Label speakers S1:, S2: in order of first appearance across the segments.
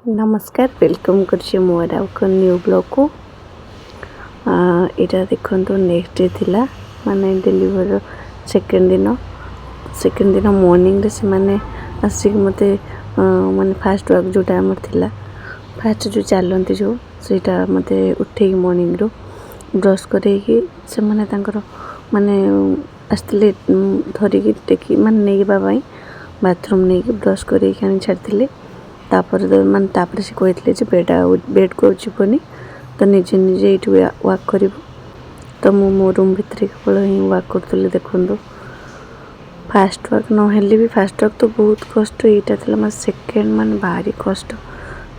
S1: नमस्कार वेलकम कर मोर आउ न्यू ब्लॉग को यहाँ देखो नेक्स्ट डे थिला माने डिलीवर सेकेंड दिन मॉर्निंग रे से माने आसिक मते माने फास्ट वर्क जोटा हमर थिला फास्ट जो चलती जो सेटा मते उठे मॉर्निंग रो ब्रश करे कि से माने तांकर माने आस्तिले धरिकी टेकी माने नहीं बाबाई बाथरूम नहीं ब्रश करे कि छाड़ते तापर माने से कहते बेड को जीवनी तो निजे निजे ये वाक कर तो मो रूम भितर केवल ही वाक करी देखो फास्ट वर्क नहेले भी फास्ट वर्क तो बहुत कष्ट यहाँ मैं सेकेंड मान भारी कष्ट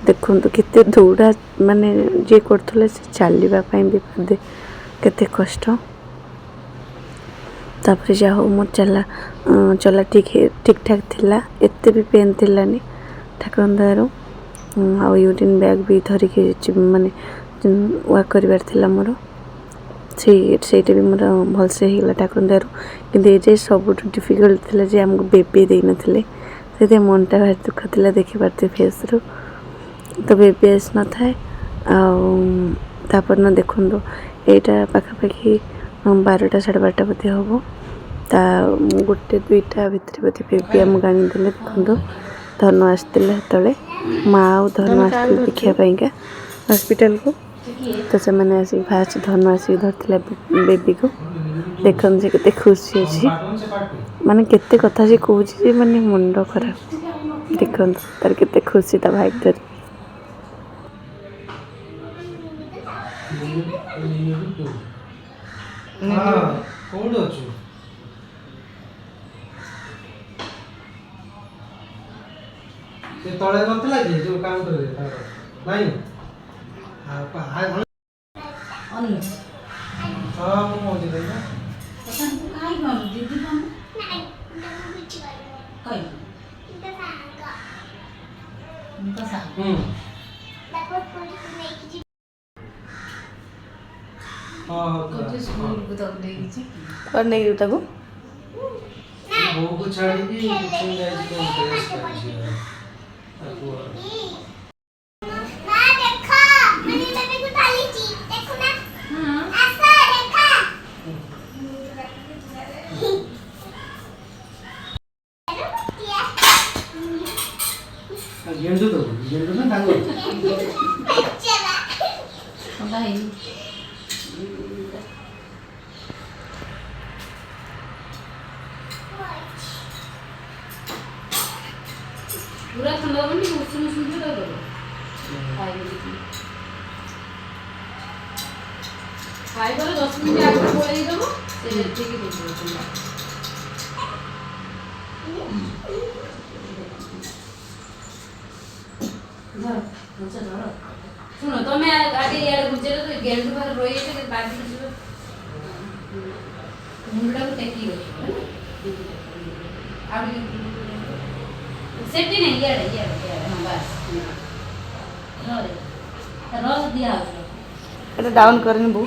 S1: देखो केते दौड़ा माने जे कर चलवाई भी पादे केते कष्ट तापर जा हो मोर चला ठीक ठाक थिला एते भी पेन थिलानी ठाकुर दयारू आ यूरिन बैग भी धरिकी माने वाक कर मोर से भी मोर भलसे होगा ठाकुर दयारू कि ये सब डिफिकल्ट थिला जे हमको बेबी दे नथिले से मनटा भारी दुख थिला देखि पारते फेस रो तो बेबी आस न थाए तापर न देखो यहाँ पाखापाखि 12टा 12:30 बजे हम ता गोटे 2टा भितर बोधे बेबी आम गानीदे देखो धन आसते से माँ और धन आसते देखापा हॉस्पिटल को तो से मैंने आसिक फास्ट धन आसिक धरता बेबी को देखते से केते खुशी अच्छी माने केते कथा से कहूँ माने मुंड खराब देखो तार केते खुशी ता भाई धर
S2: से तले नथला कि जो काउंटर रे नाही अन हां मो मोजी दे ना पसंद काई गन दीदी बन नाही दम बिच काई इनका सांगा इनका सांग दाखवत कोणी नाही की हां हां स्कूल को तो लेगी
S1: और नहीं उता को
S2: वो को छाड़ी की चल जाए तो ड्रेस कर गेंडू ना डांगो
S3: पूरा ठंडा बनी उसी में सुन दे दो खाई पर 10 मिनट आगे बोले दो से ठीक है ठंडा धर अच्छा धर सुनो तो मैं आगे यार गुजरे तो गेंडू पर रोई है के बाद मुंडा को टेकी रखो आगे सेफ्टी नहीं ये हां बस रो दिया
S1: डाउन करनी बू